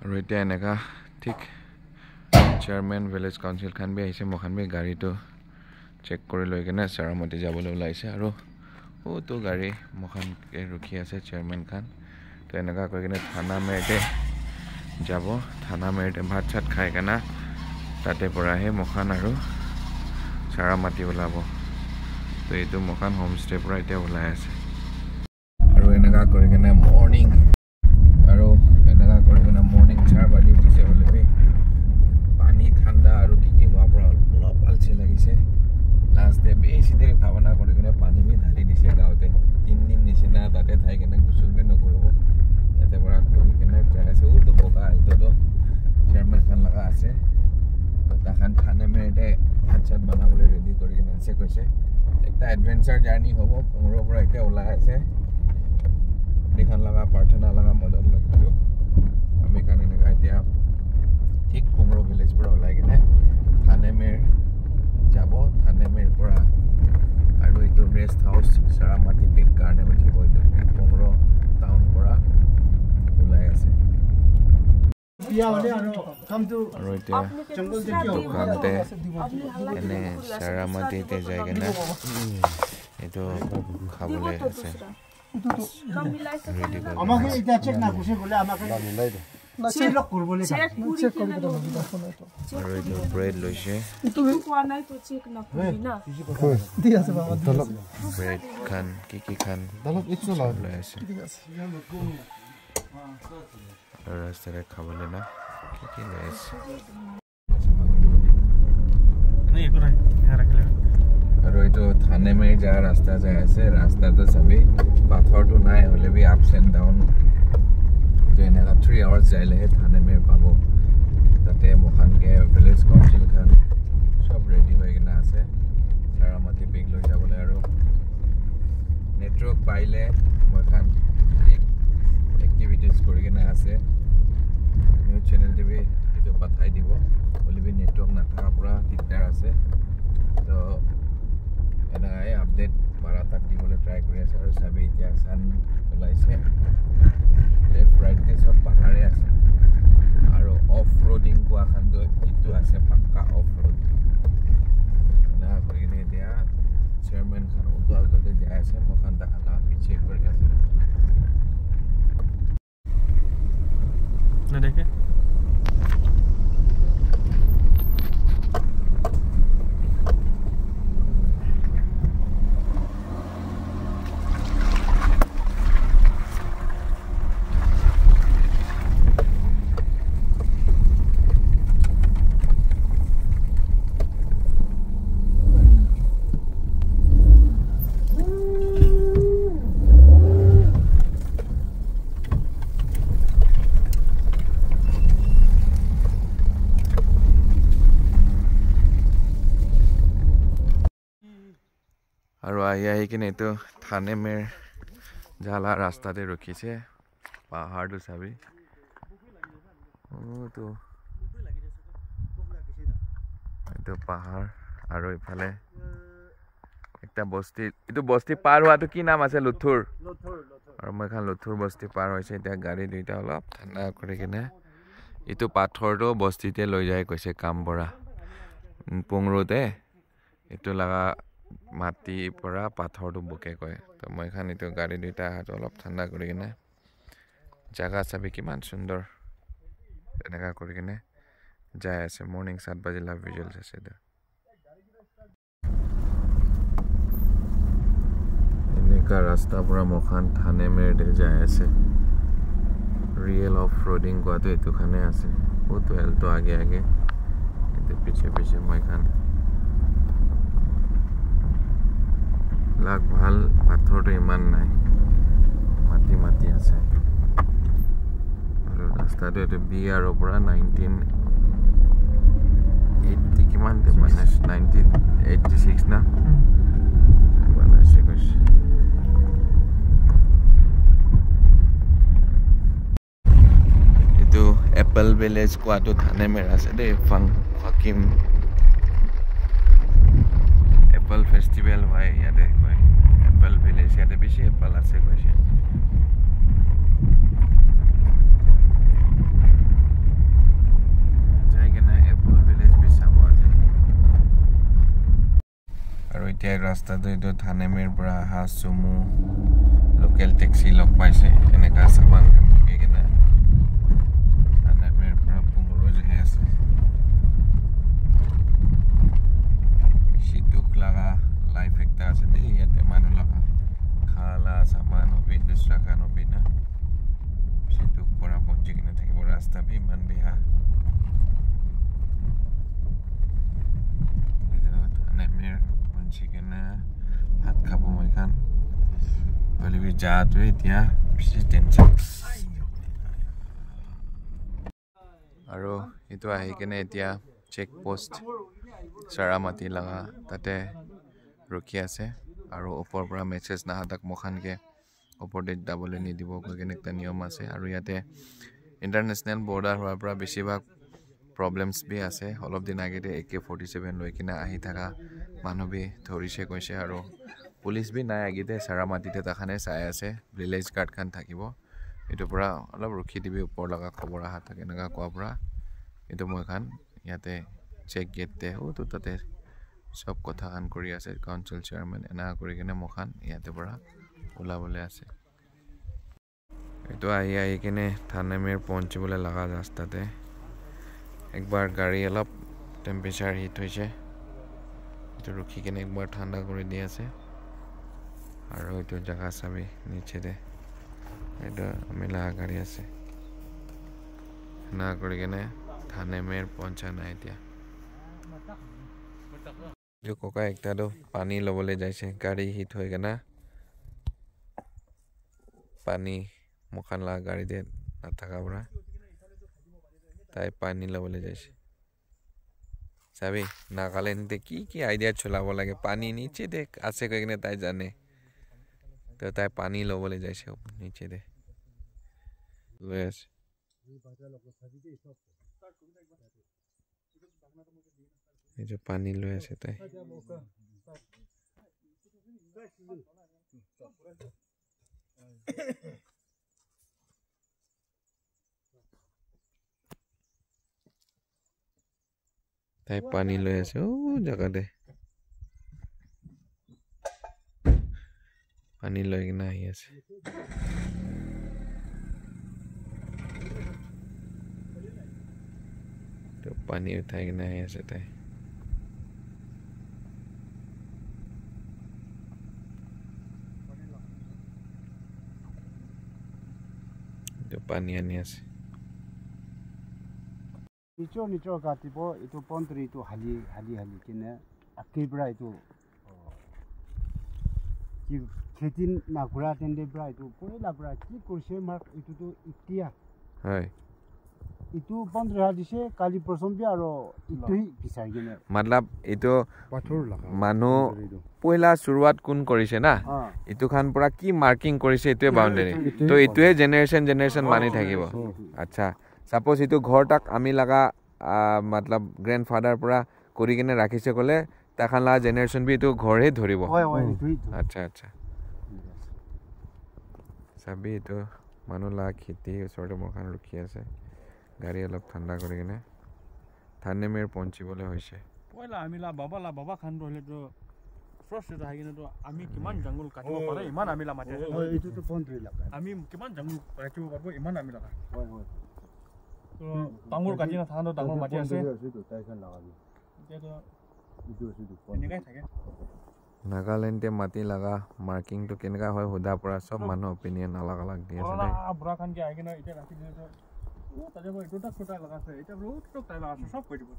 আৰু এতিয়া এনেকা ঠিক চেয়াৰমেন ভিলেজ কাউন্সিল খান বি আহিছে মখান বি গাড়ীটো চেক কৰি লৈ কেনে চেৰামতি যাবলৈ ওলাইছে আৰু তো গাড়ী মখান ৰখি আছে চেয়াৰমেন খান তো এনেকা কৰি কেনে থানা মেৰতে যাব থানা মেৰতে ভাত চাত খাই কেনে তাতে পৰাহে মখান আৰু চেৰামতি ওলাব তো এইটো মখান হোমষ্টে পৰা এতিয়া ওলাই আছে আৰু এনেকা কৰি কেনে মৰ্নিং আৰু এনেকা কৰি কেনে মৰ্নিং 4 বাজি উঠিছে হ'লে পানী ঠাণ্ডা আৰু কি হোৱা পৰা অলপ আলচি লাগিছে লাষ্ট ডে বেছি দেৰি ভাৱনা কৰি কেনে পানী বি ঢালি দিছে গাঁৱতে 3 দিন নিচিনা তাতে থাই কেনে গুচল বি নকৰিব ইয়াতে পৰা কৰি কেনে যাই আছে তো বগা এইটোতো চেয়াৰমেন খান লগা আছে তো তাখান থানে মেৰতে ভাত চাত বনাবলৈ ৰেডি কৰি কেনে আছে কৈছে একটা এডভেঞ্চাৰ জাৰ্নি হ'ব পংৰৰ পৰা এতিয়া ওলাই আছে এইখন লগা প্ৰাৰ্থনা লগা মদত লাগিলোঁ আমি কাৰণ এনেকুৱা এতিয়া ঠিক পংৰ ভিলেজ পৰা ওলাই কিনে থানে মেৰ যাব থানে মেৰ পৰা আৰু এইটো ৰেষ্ট হাউচ চেৰামতি পিক কাৰণে উঠিব এইটো পংৰ টাউন পৰা ওলাই আছে আৰু এতিয়া দোকানতে এনে চেৰামতিতে যাই কেনে এইটো খাবলৈ আছে আমাকে এটা চেক না করছে বলে আমাকে মিলাই দে চেক করব বলে চেক করব তো আৰু এইটো ব্ৰেড লৈছে তুমি কোৱা নাই তো চেক না কৰিবি না দি আছে বাবা ব্ৰেড খান কি খান দলক ইচ্ছা লাগ লৈ আছে আৰু ৰাস্তাৰে খাবলৈ না কি লৈ আছে নাই একো নাই ৰাখিলে আৰু এইটো থানে মেৰ যা ৰাস্তা যাই আছে ৰাস্তাটো চাবি পাথৰটো নাই হ'লে বি আপছ এণ্ড ডাউন তো এনেকা 3 আৱাৰ্ছ যাইলেহে থানে মেৰ পাব তাতে মখানকে ভিলেজ কাউন্সিল খান সব ৰেডি হৈ কিনে আছে চেৰামতি পিক লৈ যাবলৈ আৰু নেটৱৰ্ক পাইলে মখান ঠিক এক্টিভিটিজ কৰি কিনে আছে নিউজ চেনেল টিভি এইটো পঠাই দিব হ'লে বি নেটৱৰ্ক নাথাকাৰ পৰা দিগদাৰ আছে তো এনেকাই আপডেট পাৰা তাক দিবলৈ ট্ৰাই কৰি আছে আৰু চাবি এতিয়া চান ওলাইছে লেফ্ট ৰাইটে চব পাহাৰে আছে আৰু অফ ৰোডিং কোৱা খানটো এইটো আছে পাক্কা অফ ৰোড এনেকা কৰি কিনে এতিয়া চেয়াৰমেন খান উটো আগতে যাই আছে মখান তাহালা পিছে কৰি আছে নেদেখে আৰু আহি কিনে এইটো থানে মেৰ ঝালা ৰাস্তাতে ৰখিছে পাহাৰটো চাবি এইটো পাহাৰ আৰু ইফালে একটা বস্তি এইটো বস্তি পাৰ হোৱাটো কি নাম আছে লুথুৰ আৰু মই এখন লুথুৰ বস্তি পাৰ হৈছে এতিয়া গাড়ী দুইটা অলপ ঠাণ্ডা কৰি কিনে এইটো পাথৰটো বস্তিতে লৈ যায় কৈছে কাম পৰা পংৰোতে এইটো লগা মাটি পৰা পাথৰটো বুকে কয় তো মই এখন এইটো গাড়ী দুইটা হাত অলপ ঠাণ্ডা কৰি কিনে জাগা চাবি কিমান সুন্দৰ এনেকা কৰি কিনে যাই আছে মৰ্নিং 7 বাজিলা ভিজুৱেলছ আছে এনেকা ৰাস্তা পৰা মখান থানে মেৰতে যাই আছে ৰিয়েল অফ ৰোডিং কোৱাটো এইটো খানে আছে বহুত এলটো আগে আগে এতে পিছে মই খান লাগ ভাল পাথৰটো ইমান নাই মাটি আছে আৰু ৰাস্তাটো এইটো বিআৰৰ পৰা 1980 কিমান মানে 1986 না বনাইছে কৈছে এইটো এপল ভিলেজ কোৱাটো থানে মেৰ আছে দেই ফাকিম এপল ফেষ্টিভেল হয় ইয়াতে কয় এপল ভিলেজ ইয়াতে বেছি এপল আছে কৈছে ৰাস্তাটো এইটো থানেমেৰ পৰা আহা চুমু লোকেল টেক্সি লগ পাইছে এনেকা সামান কি কিনা থানেমেৰ পৰা পুংৰো যাই আছে বেছি দুখ লগা লাইফ একটা আছে দেই ইয়াতে মানুহ লগা খালা সামান হবি দুসৰা কান হবি না বেছি দুখ পৰা পঞ্জি কিনে থাকিব ৰাস্তা বি ইমান বেয়া থানেমেৰ পঞ্জি কিনে ভাত খাব মই খান বলিবি যাওঁতে এতিয়া বেছি টেনশ্যন আৰু এইটো আহি কেনে এতিয়া চেক পোষ্ট চাৰামাটি লগা তাতে ৰখি আছে আৰু ওপৰৰ পৰা মেছেজ নাহাতাক মখানকে ওপৰতে যাবলৈ নিদিব কৈ কেনে একটা নিয়ম আছে আৰু ইয়াতে ইণ্টাৰনেশ্যনেল বৰ্ডাৰ হোৱাৰ পৰা বেছিভাগ প্ৰব্লেমছ বি আছে অলপ দিন আগতে AK-47 লৈ কিনে আহি থকা মানুহ বি ধৰিছে কৈছে আৰু পুলিচ বি নাই আগতে চাৰামাটিতে তাখানে চাই আছে ভিলেজ গাৰ্ড খান থাকিব এইটো পৰা অলপ ৰখি দিবি ওপৰ লগা খবৰ আহা থাকে এনেকা কোৱাৰ পৰা এইটো মই খান ইয়াতে চেক গেটতে তো তাতে সব কথা খান কৰি আছে কাউন্সিল চেয়াৰমেন এনা কৰি কিনে মখান ইয়াতে পৰা ওলাবলৈ আছে এইটো আহি কিনে থানেমেৰ পਹੁঁচিবলৈ লগা ৰাস্তাতে একবাৰ গাড়ী অলপ টেম্পাৰেচাৰ হিট হৈছে এইটো ৰখি কিনে একবাৰ ঠাণ্ডা কৰি দি আছে আৰু এইটো জাগা চাবি নিচে দে এইটো মিলা গাড়ী আছে না কৰি কিনে থানেমেৰ পঞ্চা নাই এতিয়া जो कका एकटा दो पानी लबले जाइसे गाड़ी हिट होय गना पानी मुखान ला गाड़ी दे ना थाका बरा ताई पानी लबले जाइसे साबी नागालैंड की आइडिया चलाबो लागे पानी नीचे दे आसे कइने ताई जाने तो ताई पानी लबले जाइसे नीचे दे लेस ये जो पानी लो ऐसे ताई ताई पानी लो ऐसे ओ जगह दे पानी लो एक ना ही ऐसे तो पानी उठाए ना ही ऐसे ताई तो पानी आनी আছে নিচৰ কাটিব এইটো পন্ত্ৰীটো হালি কিনে আকিবৰা এইটো কি খেতি নাগুৰা তেন্তে পৰা এইটো পইলা পৰা কি কৰিছে মাক এইটোতো এতিয়া হয় ইটো পন্ত্ৰী দিছে কালি প্ৰথম বি আৰু ইটোই বিচাৰি কিনে मतलब এইটো পাথৰ লগা মানুহ পইলা শুৰুৱাত কোন কৰিছে না ইটো খান পৰা কি মাৰ্কিং কৰিছে এটোৱে বাউন্ডাৰী তো এটোৱে জেনাৰেশন মানি থাকিব আচ্ছা সাপোজ ইটো ঘৰটাক আমি লাগা मतलब গ্ৰান্ডফাদাৰ পৰা কৰি কিনে ৰাখিছে কলে তাখান লা জেনাৰেশন বি ইটো ঘৰহে ধৰিব আচ্ছা আচ্ছা সবি ইটো মানুহ লা খেতি ওচৰতে মখান ৰখি আছে গাড়ী অলপ ঠাণ্ডা কৰি কিনে থানেমেৰ পঞ্চিবলৈ হৈছে পয়লা আমিলা বাবা খান ৰলেতো ফ্ৰস্টেড আহি কিনে তো আমি কিমান জংগল কাটিব পাৰে ইমান আমিলা মাটি এইটোতো পন্ত্ৰী লগা আমি কিমান জংগল কাটিব পাৰব ইমান আমি লগা হয় তো ডাঙৰ কাটি না থানো ডাঙৰ মাটি আছে তাইখন লগাবি এতিয়াতো এইটো এনেকাই থাকে নাগালেণ্ডে মাটি লগা মাৰ্কিংটো কেনেকা হয় হুদা পৰা সব মানুহ অপিনিয়ন আলাগ আলাগ দি আছে দেই বুঢ়া খান কি আহি কিনে এতিয়া ৰাখি দিলে তো ও তাতে এইটো তাক লগাছে এতিয়া বহুত তাই লগাছে সব কৈ দিব